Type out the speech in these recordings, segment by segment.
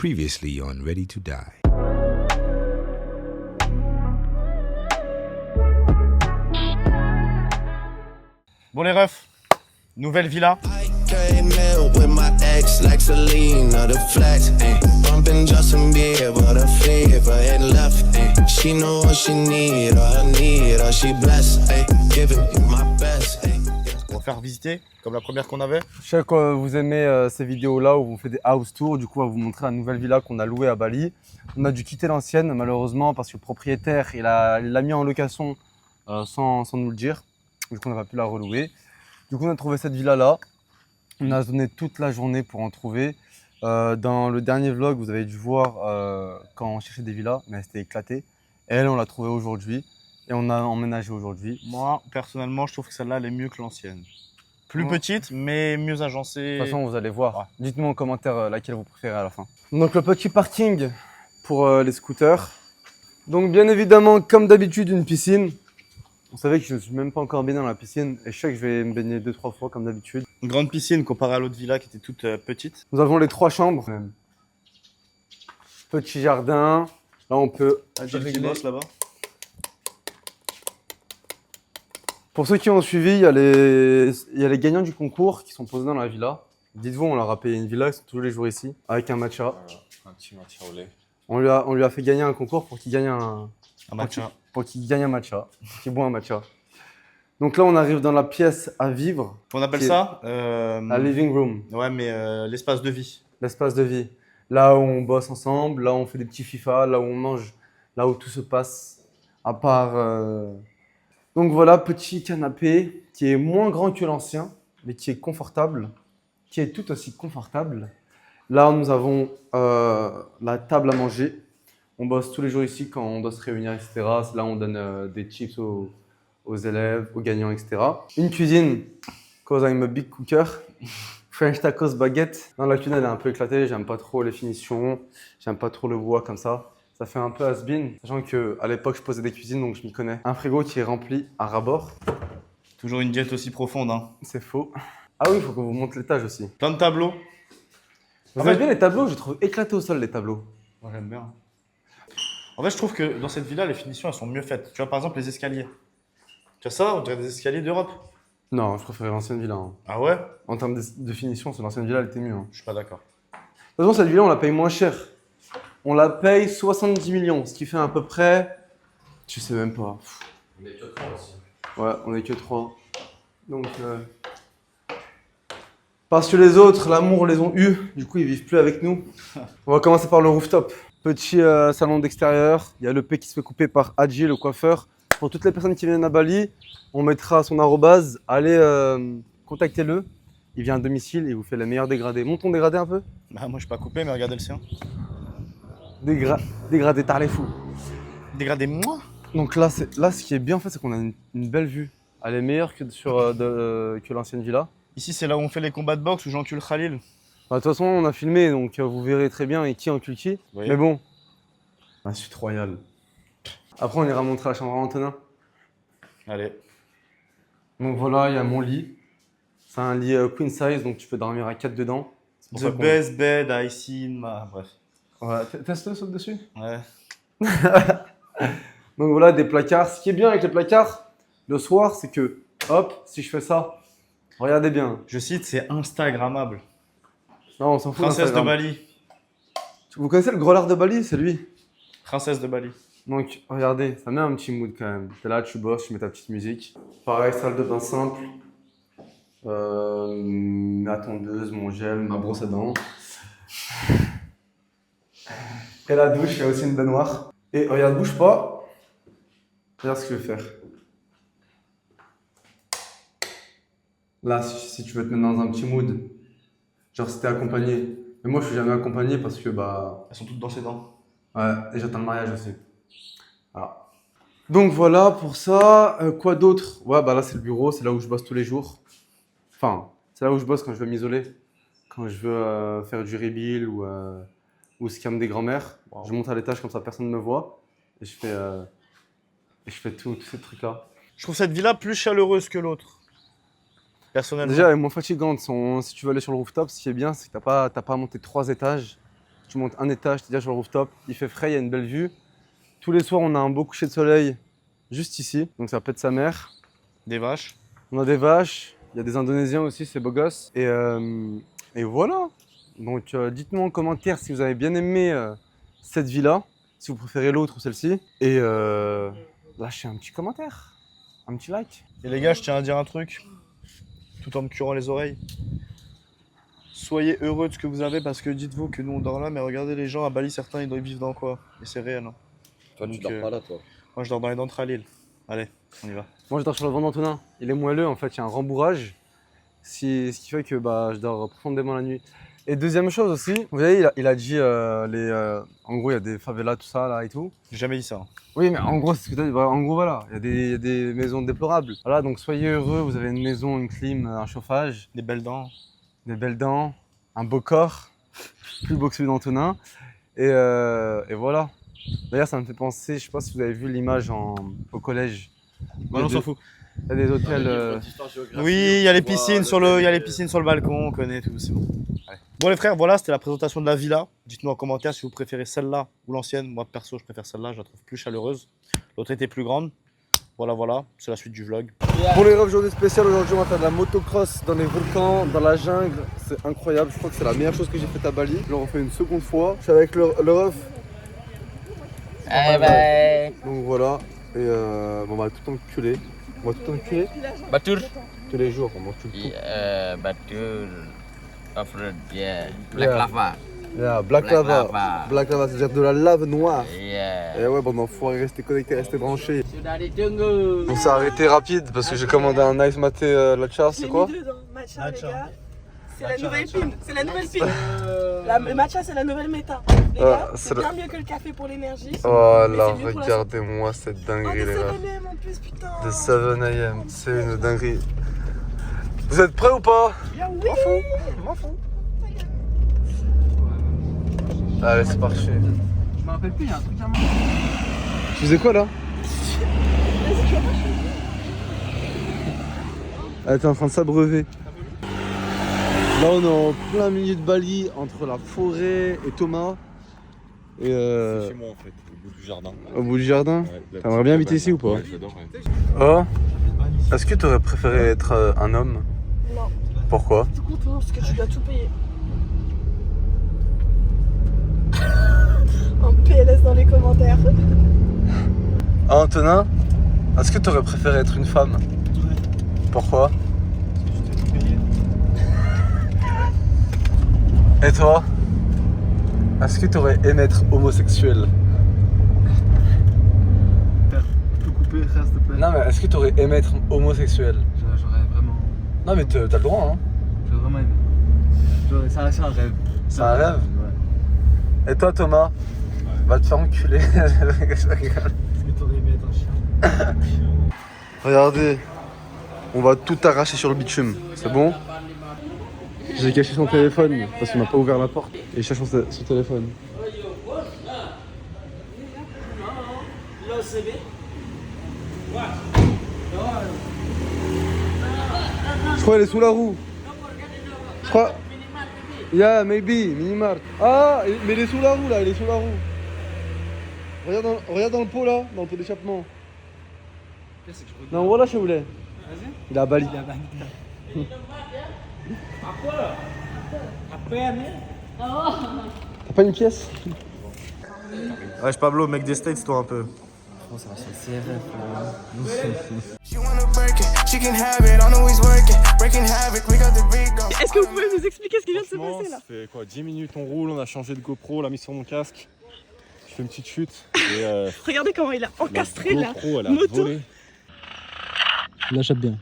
Previously on Ready to Die. Bon les refs, nouvelle villa. Came in with my ex like Selena, the flex, bumping Justin Bieber, the fever and left, she know what she need, all she blessed, giving you my best, On va faire visiter, comme la première qu'on avait. Je sais que vous aimez ces vidéos-là où on fait des house tours. Du coup, on va vous montrer la nouvelle villa qu'on a louée à Bali. On a dû quitter l'ancienne, malheureusement, parce que le propriétaire il l'a mis en location sans nous le dire. Du coup, on n'a pas pu la relouer. Du coup, on a trouvé cette villa-là. On a donné toute la journée pour en trouver. Dans le dernier vlog, vous avez dû voir quand on cherchait des villas, mais elle s'était éclatée. Et elle, on l'a trouvée aujourd'hui. Et on a emménagé aujourd'hui. Moi, personnellement, je trouve que celle-là, elle est mieux que l'ancienne. Plus petite, mais mieux agencée. De toute façon, vous allez voir. Ouais. Dites-nous en commentaire laquelle vous préférez à la fin. Donc, le petit parking pour les scooters. Donc, bien évidemment, comme d'habitude, une piscine. Vous savez que je ne suis même pas encore baigné dans la piscine. Et je sais que je vais me baigner 2-3 fois, comme d'habitude. Une grande piscine comparée à l'autre villa qui était toute petite. Nous avons les 3 chambres. Petit jardin. Là, on peut Gilles qui bosse là-bas. Pour ceux qui ont suivi, il y a les gagnants du concours qui sont posés dans la villa. Dites-vous, on leur a payé une villa, ils sont tous les jours ici, avec un matcha. Voilà, un petit matcha au lait. On lui a fait gagner un concours pour qu'il gagne un matcha. Pour qu'il gagne un matcha, qu'il boit un matcha. Donc là, on arrive dans la pièce à vivre. On appelle Qui est ça un living room, Ouais, mais l'espace de vie. l'espace de vie. Là où on bosse ensemble, là où on fait des petits FIFA, là où on mange, là où tout se passe. À part... Donc voilà, petit canapé qui est moins grand que l'ancien, mais qui est confortable, qui est tout aussi confortable. Là, nous avons la table à manger. On bosse tous les jours ici quand on doit se réunir, etc. C'est là où on donne des chips aux élèves, aux gagnants, etc. Une cuisine, cause I'm a big cooker. French tacos baguette. Non, la cuisine elle est un peu éclatée, j'aime pas trop les finitions, j'aime pas trop le bois comme ça. Ça fait un peu has-been, sachant qu'à l'époque je posais des cuisines donc je m'y connais. Un frigo qui est rempli à ras-bord. Toujours une diète aussi profonde. Hein. C'est faux. Ah oui, il faut qu'on vous montre l'étage aussi. Plein de tableaux. Vous avez bien les tableaux? Je trouve éclatés au sol les tableaux. Moi, j'aime bien. En fait, je trouve que dans cette villa, les finitions, elles sont mieux faites. Tu vois, par exemple, les escaliers. Tu vois ça, on dirait des escaliers d'Europe. Non, je préférais l'ancienne villa. Hein. Ah ouais? En termes de finition, c'est l'ancienne villa, elle était mieux. Hein. Je suis pas d'accord. De toute façon, cette villa, on la paye moins cher. On la paye 70 millions, ce qui fait à peu près... Je sais même pas. On est que 3 aussi. Ouais, on est que 3. Donc... Parce que les autres, l'amour, les ont eu. Du coup, ils vivent plus avec nous. On va commencer par le rooftop. Petit salon d'extérieur. Il y a le P qui se fait couper par Adji, le coiffeur. Pour toutes les personnes qui viennent à Bali, on mettra son arrobase. Allez, contactez-le. Il vient à domicile et il vous fait les meilleurs dégradés. Monte ton dégradé un peu. Bah, moi, je suis pas coupé, mais regardez le sien. Dégradé, t'as les fous. Dégradé moi. Donc là, ce qui est bien en fait, c'est qu'on a une belle vue. Elle est meilleure que que l'ancienne villa. Ici, c'est là où on fait les combats de boxe où j'encule Khalil. Bah, de toute façon, on a filmé, donc vous verrez très bien et qui encule qui. Oui. Mais bon, un suite royal. Après, on ira montrer la chambre à Antonin. Allez. Donc voilà, il y a mon lit. C'est un lit queen size, donc tu peux dormir à 4 dedans. C'est pour ça The qu'on- best bed I seen ma... Bref. Ouais, teste-le, saute dessus. Ouais. Donc voilà, des placards. Ce qui est bien avec les placards, le soir, c'est que, hop, si je fais ça, regardez bien. Je cite, c'est Instagrammable. Non, on s'en fout. Princesse de d'Instagram. Bali. Vous connaissez le grelard de Bali? C'est lui. Princesse de Bali. Donc, regardez, ça met un petit mood quand même. T'es là, tu bosses, tu mets ta petite musique. Pareil, salle de bain simple. Ma tondeuse, mon gel, ma brosse à dents. Et la douche, il y a aussi une baignoire. Et regarde, bouge pas. Regarde ce que je vais faire. Là, si tu veux te mettre dans un petit mood, genre si t'es accompagné. Mais moi, je suis jamais accompagné parce que, bah, Elles sont toutes dans ses dents. ouais, et j'attends le mariage aussi. Voilà. Donc voilà pour ça. Quoi d'autre? Ouais, bah là c'est le bureau, c'est là où je bosse tous les jours. Enfin, c'est là où je bosse quand je veux m'isoler. Quand je veux faire du rebuild ou scam des grands-mères. Wow. Je monte à l'étage comme ça personne ne me voit. Et je fais tous ces trucs-là. Je trouve cette villa plus chaleureuse que l'autre. Personnellement. Déjà, elle est moins fatigante. Si tu veux aller sur le rooftop, ce qui est bien, c'est que t'as pas à monter 3 étages. Tu montes un étage, t'es déjà sur le rooftop. Il fait frais, il y a une belle vue. Tous les soirs, on a un beau coucher de soleil juste ici. Donc ça pète sa mère. Des vaches. On a des vaches. Il y a des Indonésiens aussi, c'est beau gosse. Et voilà. Donc dites-moi en commentaire si vous avez bien aimé cette villa, si vous préférez l'autre ou celle-ci. Et lâchez un petit commentaire, un petit like. Et les gars, je tiens à dire un truc, tout en me curant les oreilles. Soyez heureux de ce que vous avez parce que dites-vous que nous on dort là, mais regardez les gens à Bali, certains ils vivre dans quoi? Et c'est réel. Hein. Toi, tu Donc, dors pas là, toi. Moi je dors dans les dents à Lille. Allez, on y va. Moi je dors sur le vent d'Antonin. Il est moelleux en fait, il y a un rembourrage. Ce qui fait que je dors profondément la nuit. Et deuxième chose aussi, vous voyez, il a dit en gros il y a des favelas, tout ça là et tout. J'ai jamais dit ça. Hein. Oui, mais en gros, c'est ce que tu as dit. En gros, voilà, il y a des maisons déplorables. Voilà, donc soyez heureux, vous avez une maison, une clim, un chauffage, Des belles dents. des belles dents, un beau corps, plus beau que celui d'Antonin. Et voilà. D'ailleurs, ça me fait penser, je sais pas si vous avez vu l'image au collège. Bah non, on s'en fout. Il y a des hôtels. Oui, il y a les piscines sur le balcon, on connaît tout, c'est bon. Allez. Bon les frères, voilà, c'était la présentation de la villa. Dites-nous en commentaire si vous préférez celle-là ou l'ancienne. Moi perso, je préfère celle-là, je la trouve plus chaleureuse. L'autre était plus grande. Voilà, c'est la suite du vlog. Pour les refs journée spéciale, aujourd'hui, on va faire de la motocross dans les volcans, dans la jungle. C'est incroyable, je crois que c'est la meilleure chose que j'ai faite à Bali. Je le refais une seconde fois. Je suis avec le ref. Donc voilà, et on va tout enculer. On va tout enculer. Batur. Tous les jours, on encule tout. Batur. Off-road, yeah. Black Yeah. lava. Yeah, Black Black lava. lava. Black lava, c'est-à-dire de la lave noire. Yeah. Et ouais, bon, il faut rester connecté, rester branché. Sudah ditunggu. On s'est arrêté rapide parce que j'ai commandé un ice maté latcha, c'est quoi? J'ai mis dedans. Matcha, les gars. C'est la nouvelle pin. C'est la nouvelle pin. Le matcha, c'est la nouvelle méta. Les gars, c'est bien mieux que le café pour l'énergie. Oh Mais là, c'est mieux pour la regardez-moi cette Oh, dinguerie, des les gars. 7am en plus, putain. Des 7am, c'est une dinguerie. Vous êtes prêts ou pas? Bien oui. M'en fous. Allez, c'est parti. Je me rappelle plus, il y a un truc à moi. Tu faisais quoi là? Elle était en train de s'abreuver. Là, on est en plein milieu de Bali, entre la forêt et Thomas. Et C'est chez moi en fait, au bout du jardin. au bout du jardin. Ouais, T'aimerais bien habiter ici ou pas? Ouais, j'adore. Ouais. Oh, est-ce que tu aurais préféré être un homme? Non, Pourquoi? tout content parce que tu dois tout payer. En PLS dans les commentaires. Ah, Antonin, est-ce que tu aurais préféré être une femme? Pourquoi? Et toi? Est-ce que tu aurais aimé être homosexuel? Tout couper, frère, s'il te plaît. Non, mais est-ce que tu aurais aimé être homosexuel? J'aurais vraiment. Non, mais t'as le droit, hein. J'aurais vraiment aimé. C'est un rêve. C'est un rêve. Ouais. Et toi, Thomas? Va te faire enculer. Je rigole. Est-ce que t'aurais aimé être un chien? Regardez, on va tout arracher sur le bitume, c'est bon? J'ai caché son téléphone parce qu'il m'a pas ouvert la porte et il cherche son téléphone. Je crois qu'elle est sous la roue. Je crois. Yeah, maybe, minimart. Ah, mais elle est sous la roue là, elle est sous la roue. Regarde dans le pot là, dans le pot d'échappement. Non, voilà, je voulais. Il est à Bali. T'as pas une pièce? Wesh Pablo, mec des States toi un peu. She wanna break it, she can have it, I know he's working, breaking havoc, we got the big go. Est-ce que vous pouvez nous expliquer ce qui vient de se passer là? Ça fait quoi, 10 minutes on roule, on a changé de GoPro, on l'a mis sur mon casque. Je fais une petite chute et Regardez comment il a encastré la GoPro, elle a moto. volé. Lâche bien.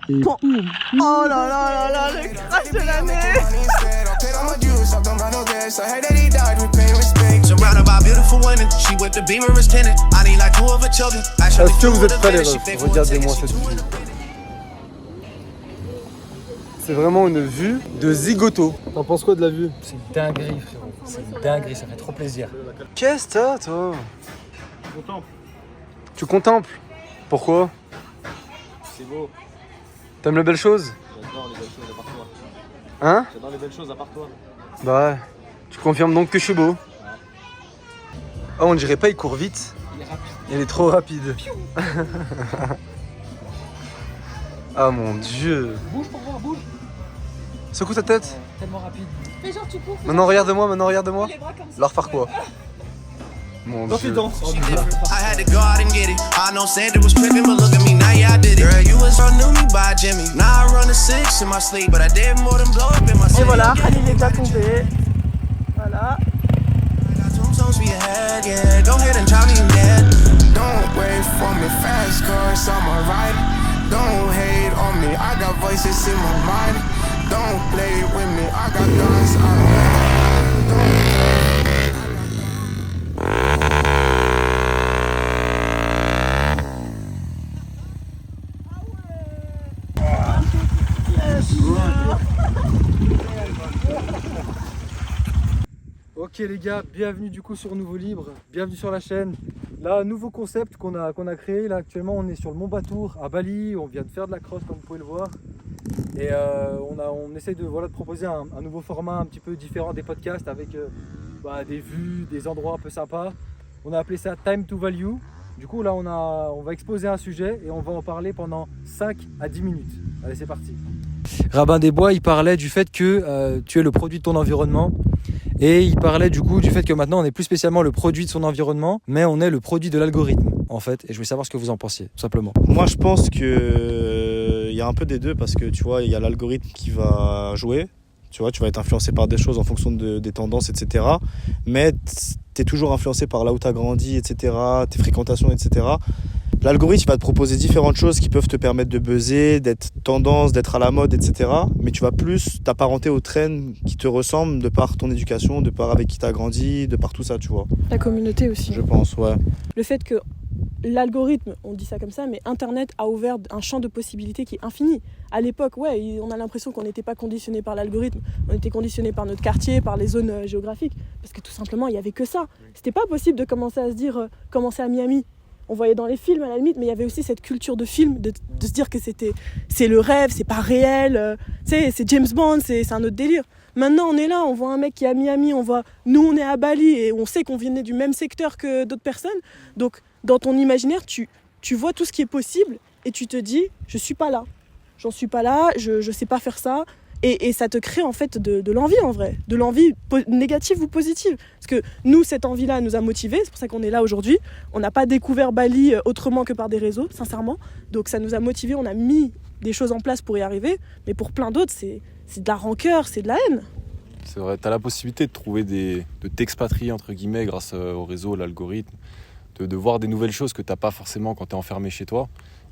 Oh là là là là, le crash de l'année. Surrounded by beautiful women, she with the beamer is tinted. I need like two of her children. Est-ce que vous êtes prêts les refs? Regardez-moi cette vue. C'est vraiment une vue de zigoto. T'en penses quoi de la vue? C'est une dinguerie, frérot. C'est une dinguerie, ça fait trop plaisir. Qu'est-ce que t'as, toi? Tu contemples? Pourquoi? C'est beau. T'aimes les belles choses? J'adore les belles choses à part toi. Hein? J'adore les belles choses à part toi. Bah ouais. Tu confirmes donc que je suis beau? Oh, on dirait pas, il court vite. Il est rapide. Il est trop rapide. Ah mon dieu. Bouge pour voir, bouge. Secoue ta tête. Tellement rapide. Fais genre tu cours. Maintenant regarde-moi, maintenant regarde-moi. Les bras comme ça. Leur faire quoi? Mon Dans tes dieu. dents. I had to go out and get it. I know Sandra was tripping, but look at me, now yeah, I did it. Girl, you was all knew me by Jimmy. Now I run a 6 in my sleep, but I did more than blow up in my Et sleep. voilà, Khalil est déjà tombé. Voilà. I got tombstones for your head, yeah. Go ahead and try me dead. Don't wait for me fast, cause I'm alright. Don't hate on me, I got voices in my mind. Don't play with me, I got guns, Ok les gars, bienvenue du coup sur Nouveau Libre, bienvenue sur la chaîne. Là, nouveau concept qu'on a créé. Là actuellement on est sur le Mont Batour à Bali, on vient de faire de la crosse comme vous pouvez le voir. Et on essaye de proposer un nouveau format un petit peu différent des podcasts avec des vues, des endroits un peu sympas. On a appelé ça Time to Value. Du coup là on va exposer un sujet et on va en parler pendant 5 à 10 minutes. Allez, c'est parti. Rabin des Bois, il parlait du fait que tu es le produit de ton environnement. Et il parlait du coup du fait que maintenant on n'est plus spécialement le produit de son environnement, mais on est le produit de l'algorithme en fait. Et je voulais savoir ce que vous en pensiez, tout simplement. Moi, je pense que il y a un peu des deux parce que tu vois, il y a l'algorithme qui va jouer. Tu vois, tu vas être influencé par des choses en fonction des tendances, etc. Mais tu es toujours influencé par là où tu as grandi, etc., tes fréquentations, etc. L'algorithme va te proposer différentes choses qui peuvent te permettre de buzzer, d'être tendance, d'être à la mode, etc. Mais tu vas plus t'apparenter aux trends qui te ressemblent de par ton éducation, de par avec qui tu as grandi, de par tout ça, tu vois. La communauté aussi. Je pense, ouais. Le fait que l'algorithme, on dit ça comme ça, mais Internet a ouvert un champ de possibilités qui est infini. À l'époque, ouais, on a l'impression qu'on n'était pas conditionné par l'algorithme, on était conditionné par notre quartier, par les zones géographiques, parce que tout simplement, il n'y avait que ça. C'était pas possible de commencer à se dire, commencer à Miami. On voyait dans les films à la limite, mais il y avait aussi cette culture de film, de se dire que c'est le rêve, c'est pas réel, c'est James Bond, c'est un autre délire. Maintenant, on est là, on voit un mec qui est à Miami, nous on est à Bali et on sait qu'on venait du même secteur que d'autres personnes. Donc, dans ton imaginaire, tu vois tout ce qui est possible et tu te dis, je suis pas là. J'en suis pas là, je sais pas faire ça. Et ça te crée en fait de l'envie en vrai, de l'envie négative ou positive. Parce que nous, cette envie-là nous a motivés, c'est pour ça qu'on est là aujourd'hui. On n'a pas découvert Bali autrement que par des réseaux, sincèrement. Donc ça nous a motivés, on a mis des choses en place pour y arriver. Mais pour plein d'autres, c'est de la rancœur, c'est de la haine. C'est vrai, tu as la possibilité de trouver de t'expatrier entre guillemets grâce au réseau, l'algorithme, de voir des nouvelles choses que tu n'as pas forcément quand tu es enfermé chez toi.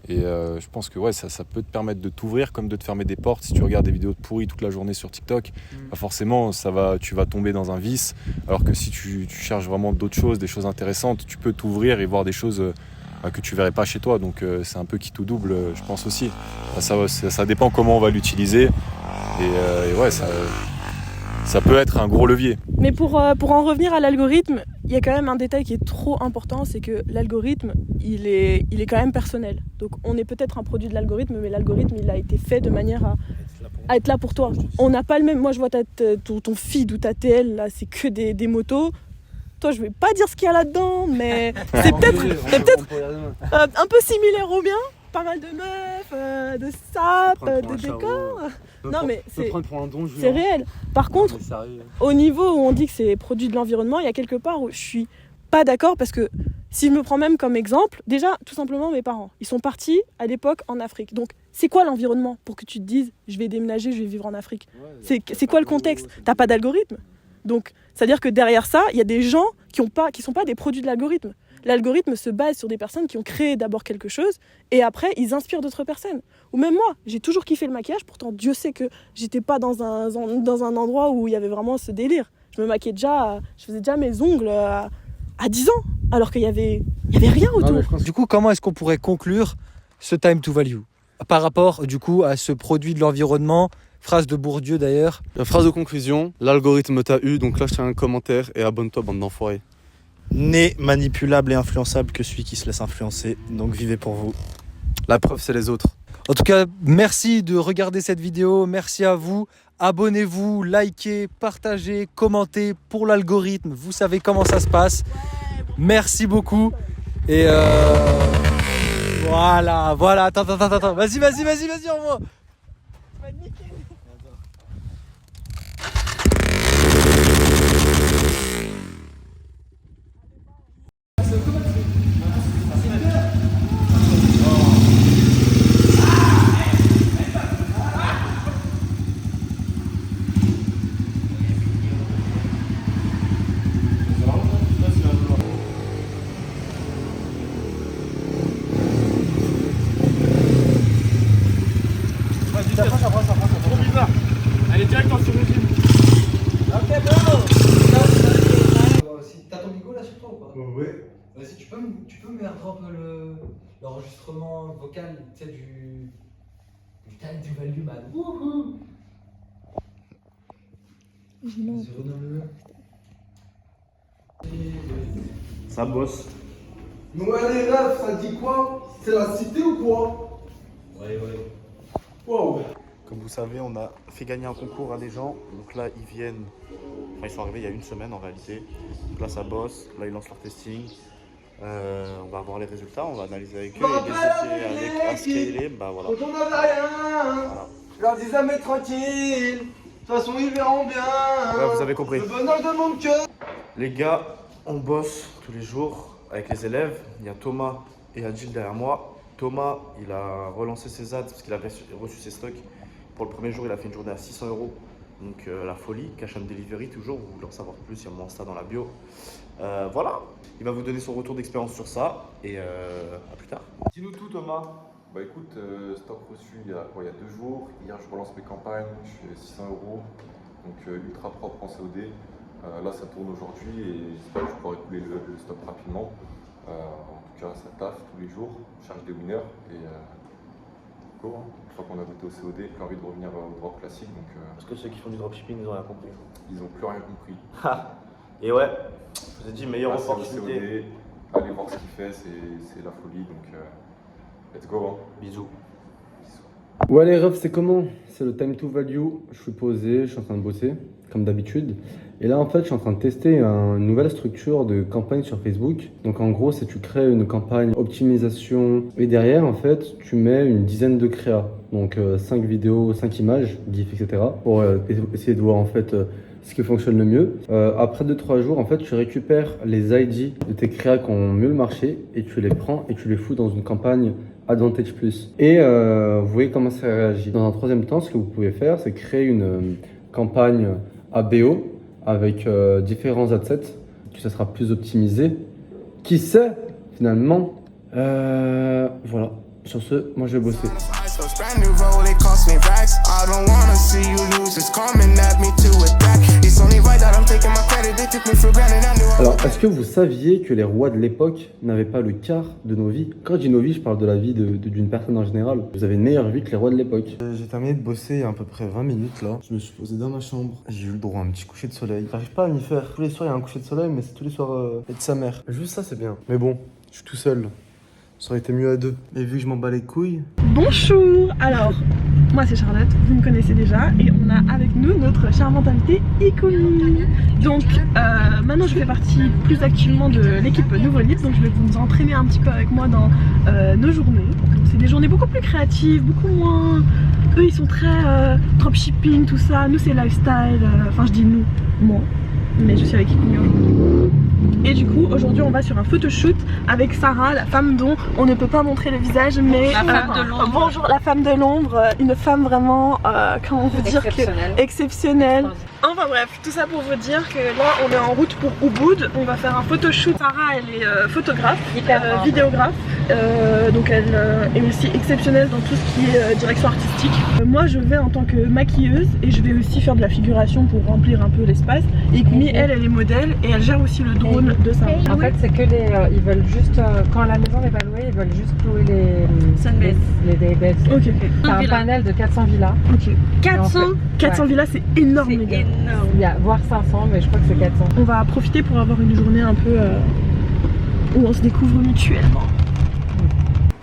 Et je pense que ouais, ça peut te permettre de t'ouvrir comme de te fermer des portes. Si tu regardes des vidéos de pourris toute la journée sur TikTok, forcément tu vas tomber dans un vice. Alors que si tu cherches vraiment d'autres choses, des choses intéressantes, tu peux t'ouvrir et voir des choses que tu verrais pas chez toi. Donc c'est un peu qui tout double, je pense aussi. Ça dépend comment on va l'utiliser. Et ouais, ça peut être un gros levier. Mais pour en revenir à l'algorithme, il y a quand même un détail qui est trop important, c'est que l'algorithme, il est quand même personnel. Donc on est peut-être un produit de l'algorithme, mais l'algorithme, il a été fait de manière à être là pour toi. On n'a pas le même... Moi, je vois ton feed ou ta TL, là, c'est que des motos. Toi, je vais pas dire ce qu'il y a là-dedans, mais c'est peut-être un peu similaire au mien. Pas mal de meufs, de sapes, de décors. Non, mais c'est réel. Par contre, au niveau où on dit que c'est produit de l'environnement, il y a quelque part où je suis pas d'accord parce que si je me prends même comme exemple, déjà, tout simplement, mes parents, ils sont partis à l'époque en Afrique. Donc, c'est quoi l'environnement pour que tu te dises, je vais déménager, je vais vivre en Afrique ? C'est quoi le contexte ? T'as pas d'algorithme. Donc, c'est-à-dire que derrière ça, il y a des gens qui sont pas des produits de l'algorithme. L'algorithme se base sur des personnes qui ont créé d'abord quelque chose et après, ils inspirent d'autres personnes. Ou même moi, j'ai toujours kiffé le maquillage, pourtant Dieu sait que j'étais pas dans un endroit où il y avait vraiment ce délire. Je me maquillais déjà, je faisais déjà mes ongles à 10 ans, alors qu'il y avait rien autour. Du coup, comment est-ce qu'on pourrait conclure ce time to value par rapport du coup à ce produit de l'environnement? Phrase de Bourdieu d'ailleurs. La phrase de conclusion, l'algorithme t'a eu, donc lâche un commentaire et abonne-toi, bande d'enfoirés. N'est manipulable et influençable que celui qui se laisse influencer, donc vivez pour vous. La preuve, c'est les autres. En tout cas, merci de regarder cette vidéo, merci à vous. Abonnez-vous, likez, partagez, commentez pour l'algorithme. Vous savez comment ça se passe. Merci beaucoup. Et voilà. Attends. Vas-y, envoie. T'as ton bigot là sur toi ou pas? Ouais. Vas-y, tu peux me mettre un peu l'enregistrement vocal, tu sais, du time du value man. Wouhou! Vas-y, redonne-le. Ça bosse. Ouais, les refs, ça dit quoi? C'est la cité ou quoi? Ouais. Wow. Comme vous savez, on a fait gagner un concours à des gens. Donc là, ils viennent. Enfin, ils sont arrivés il y a une semaine en réalité. Donc là, ça bosse. Là, ils lancent leur testing. On va voir les résultats. On va analyser avec eux. Et les aider à scaler. Bah voilà. Quand on n'avait rien, je leur disais, mais tranquille. De toute façon, ils verront bien. Ouais, vous avez compris. Le bonheur de mon cœur. Les gars, on bosse tous les jours avec les élèves. Il y a Thomas et Adil derrière moi. Thomas, il a relancé ses ads parce qu'il avait reçu ses stocks. Pour le premier jour, il a fait une journée à 600 €. Donc la folie, cash and delivery toujours. Vous voulez en savoir plus, il y a mon Insta dans la bio. Voilà, il va vous donner son retour d'expérience sur ça. Et à plus tard. Dis-nous tout, Thomas. Bah écoute, stock reçu il y a 2 jours. Hier, je relance mes campagnes, je suis à 600 €. Donc ultra propre en COD. Là, ça tourne aujourd'hui et j'espère que je pourrai couler le stock rapidement. En tout cas, ça taffe tous les jours. Je cherche des winners et go. Une fois qu'on a voté au COD, plus envie de revenir au drop classique. Donc, Parce que ceux qui font du dropshipping, ils ont rien compris. ils n'ont plus rien compris. Et ouais, je vous ai dit, meilleure Passez au opportunité. COD, allez voir ce qu'il fait, c'est la folie. Donc let's go. Hein. Bisous. Ouais, les refs, c'est comment? C'est le time to value. Je suis posé, je suis en train de bosser, comme d'habitude. Et là, en fait, je suis en train de tester une nouvelle structure de campagne sur Facebook. Donc, en gros, c'est tu crées une campagne optimisation et derrière, en fait, tu mets une dizaine de créas. Donc, 5 vidéos, 5 images, GIF, etc. pour essayer de voir, en fait, ce qui fonctionne le mieux. Après 2-3 jours, en fait, tu récupères les ID de tes créas qui ont mieux marché et tu les prends et tu les fous dans une campagne Advantage Plus. Et vous voyez comment ça réagit. Dans un troisième temps, ce que vous pouvez faire, c'est créer une campagne ABO avec différents adsets, que ça sera plus optimisé. Qui sait, finalement. Voilà. Sur ce, moi je vais bosser. Alors, est-ce que vous saviez que les rois de l'époque n'avaient pas le quart de nos vies? Quand je dis nos vies, je parle de la vie d'une personne en général. Vous avez une meilleure vie que les rois de l'époque. J'ai terminé de bosser il y a à peu près 20 minutes là. Je me suis posé dans ma chambre. J'ai eu le droit à un petit coucher de soleil. J'arrive pas à m'y faire. Tous les soirs il y a un coucher de soleil, mais c'est tous les soirs et de sa mère. Juste ça, c'est bien. Mais bon, je suis tout seul. Ça aurait été mieux à deux. Et vu que je m'en bats les couilles. Bonjour. Alors, moi c'est Charlotte, vous me connaissez déjà, et on a avec nous notre charmante invitée Ikumi. Donc maintenant je fais partie plus activement de l'équipe Nouveau Libre, donc je vais vous entraîner un petit peu avec moi dans nos journées. C'est des journées beaucoup plus créatives, beaucoup moins... Eux ils sont très dropshipping, tout ça, nous c'est lifestyle, enfin je dis nous, moi, mais je suis avec Ikumi aujourd'hui. Et du coup aujourd'hui on va sur un photoshoot avec Sarah, la femme dont on ne peut pas montrer le visage, mais la femme de l'ombre. Bonjour, la femme de l'ombre, une femme vraiment, comment on peut dire que exceptionnelle. Enfin bref, tout ça pour vous dire que là on est en route pour Ubud, on va faire un photoshoot. Sarah elle est photographe, vidéographe, donc elle est aussi exceptionnelle dans tout ce qui est direction artistique. Moi je vais en tant que maquilleuse et je vais aussi faire de la figuration pour remplir un peu l'espace. Et Ikumi elle est modèle et elle gère aussi le drone de Sarah. En fait c'est que ils veulent juste, quand la maison n'est pas louée, ils veulent juste louer les daybeds. Ok. T'as un panel de 400 villas. Ok. 400 villas c'est énorme les gars. Il y a voire 500, mais je crois que c'est 400. On va profiter pour avoir une journée un peu où on se découvre mutuellement.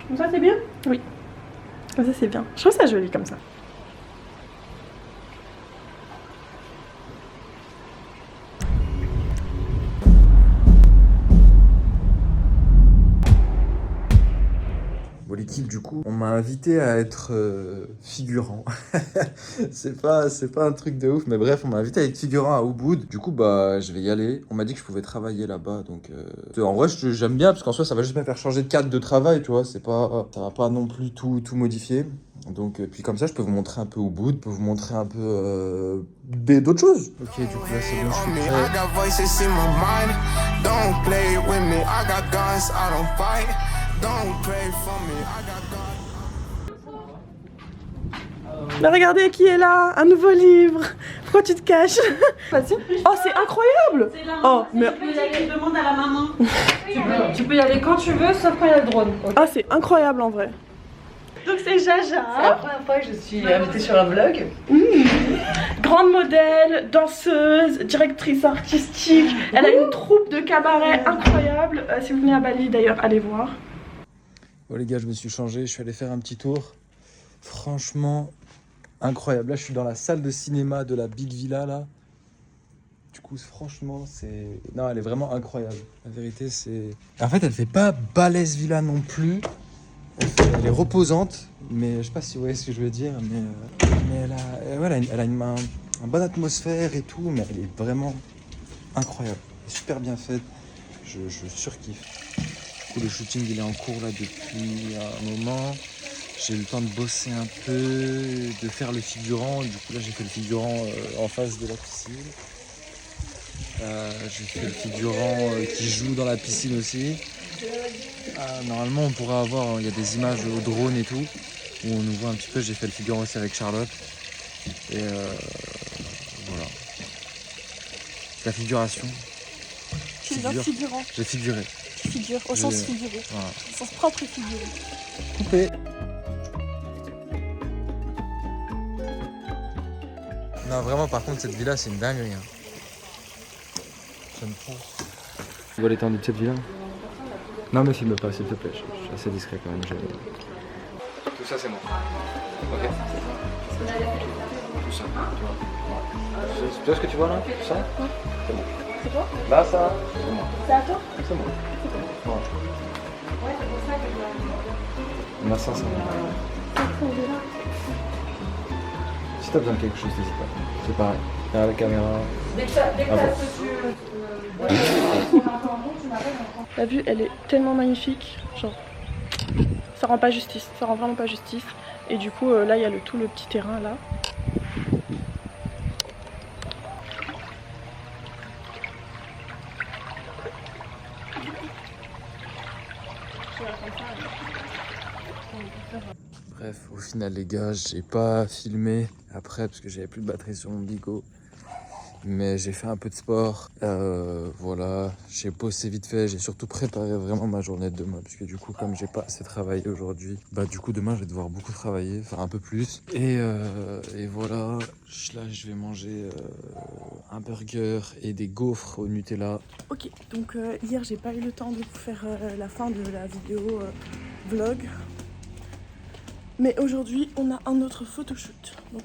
Comme ça c'est bien? Oui. Comme ça c'est bien. Je trouve ça joli comme ça. l'équipe, du coup, on m'a invité à être figurant. c'est pas un truc de ouf, mais bref, on m'a invité à être figurant à Ubud. Du coup, bah, je vais y aller. On m'a dit que je pouvais travailler là-bas, donc en vrai, j'aime bien parce qu'en soi, ça va juste me faire changer de cadre de travail, tu vois. Ça va pas non plus tout modifier. Donc, puis comme ça, je peux vous montrer un peu Ubud, je peux vous montrer un peu d'autres choses. Ok, du coup là, c'est bon, je suis prêt. Mais regardez qui est là, un nouveau livre. Pourquoi tu te caches? Vas-y. Oh, c'est incroyable. Oh, mais Demande à la maman. Tu peux y aller quand tu veux, sauf quand il y a le drone. ah, c'est incroyable en vrai. Donc c'est Jaja. C'est la première fois que je suis invitée sur un vlog. Grande modèle, danseuse, directrice artistique. Elle a une troupe de cabaret incroyable. Si vous venez à Bali d'ailleurs, allez voir. Bon les gars, je me suis changé, je suis allé faire un petit tour. Franchement, incroyable. Là, je suis dans la salle de cinéma de la Big Villa, là. Du coup, franchement, c'est... Non, elle est vraiment incroyable. La vérité, c'est... En fait, elle fait pas balèze villa non plus. Elle est reposante, mais je sais pas si vous voyez ce que je veux dire, mais elle a une bonne atmosphère et tout, mais elle est vraiment incroyable. Elle est super bien faite. Je surkiffe. Du coup, le shooting, il est en cours là depuis un moment. J'ai eu le temps de bosser un peu, de faire le figurant. Du coup, là, j'ai fait le figurant en face de la piscine. J'ai fait le figurant qui joue dans la piscine aussi. Normalement, on pourra avoir, il y a des images au drone et tout, où on nous voit un petit peu. J'ai fait le figurant aussi avec Charlotte. Et voilà. La figuration. Figurant. J'ai figuré. Figure, au sens figuré. Voilà. Au sens propre et figuré. Coupé. Non, vraiment, par contre, cette villa, c'est une dinguerie. J'aime trop. Tu vois l'étendue de cette villa? Non, mais filme pas, s'il te plaît. Je suis assez discret quand même. Tout ça, c'est moi. Ok. Tout ça, tu vois. Tu vois ce que tu vois là? Tout ça? C'est moi. C'est quoi? Là, ça, c'est moi. C'est à toi? C'est moi. Ouais. Là, ça, c'est moi. Si t'as besoin de quelque chose, n'hésite pas. C'est pareil. Derrière la caméra. Dès que t'as La vue, elle est tellement magnifique. Genre, ça rend pas justice. Ça rend vraiment pas justice. Et du coup, là, il y a tout le petit terrain là. Bref, au final les gars, j'ai pas filmé après parce que j'avais plus de batterie sur mon Bigo. Mais j'ai fait un peu de sport, voilà, j'ai bossé vite fait, j'ai surtout préparé vraiment ma journée de demain. Puisque du coup, comme j'ai pas assez travaillé aujourd'hui, bah du coup demain je vais devoir beaucoup travailler, enfin un peu plus. Et voilà, là je vais manger un burger et des gaufres au Nutella. Ok, donc hier j'ai pas eu le temps de vous faire la fin de la vidéo vlog. Mais aujourd'hui on a un autre photoshoot. Donc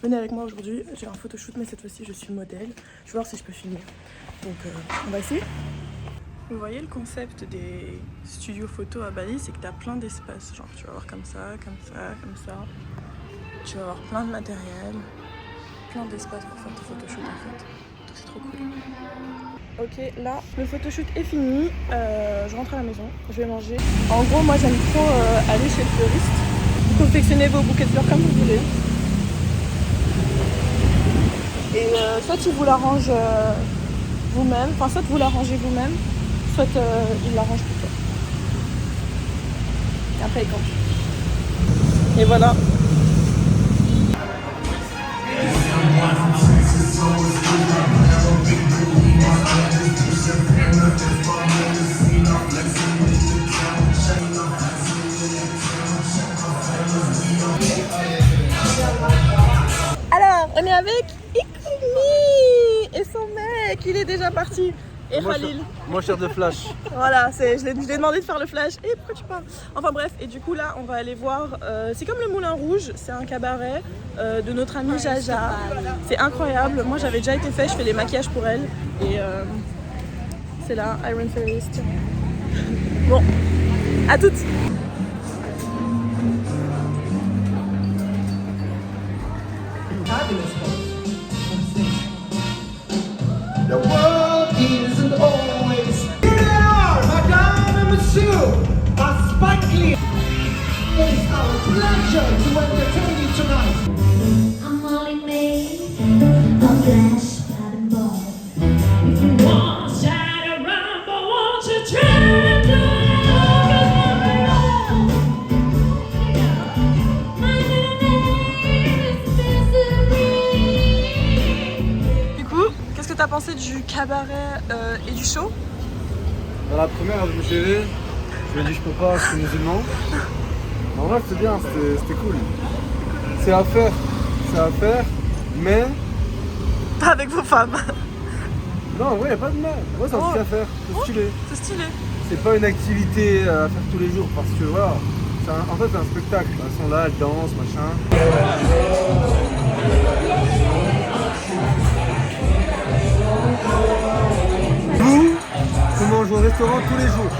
venez avec moi aujourd'hui, j'ai un photoshoot mais cette fois-ci je suis modèle. Je vais voir si je peux filmer. Donc on va essayer. Vous voyez le concept des studios photo à Bali, c'est que tu as plein d'espaces. Genre tu vas avoir comme ça, comme ça, comme ça. Tu vas avoir plein de matériel, plein d'espaces pour faire tes photoshoots en fait. Donc c'est trop cool. Ok, là le photoshoot est fini. Je rentre à la maison, je vais manger. En gros moi j'aime trop aller chez le fleuriste. Confectionnez vos bouquets de fleurs comme vous voulez. Et soit il vous l'arrange vous-même, enfin soit vous l'arrangez vous-même, soit il l'arrange pour toi. Et après il compte. Et voilà. Alors, on est avec Ikumi et son mec, il est déjà parti. Et Khalil. Mon cher de flash. Voilà, je lui ai demandé de faire le flash. Et pourquoi tu parles? Enfin bref, et du coup là, on va aller voir. C'est comme le Moulin Rouge, c'est un cabaret de notre amie Jaja. C'est incroyable. Moi j'avais déjà été fait, je fais les maquillages pour elle. Et c'est là, Iron Fairies. Bon, à toutes. I'm only made of flesh and bone. If you want side around, but won't you try to Du coup, qu'est-ce que t'as pensé du cabaret et du show? Dans la première, je me suis levé, je me dis je peux pas, je suis musulman. En vrai, c'était bien, c'était cool. C'est à faire, mais... Pas avec vos femmes. Non, en vrai, y a pas de mal. Ouais, c'est un truc à faire, c'est stylé. C'est stylé. C'est pas une activité à faire tous les jours parce que voilà, en fait c'est un spectacle. Elles sont là, elles dansent, machin. Vous, on mange au restaurant tous les jours.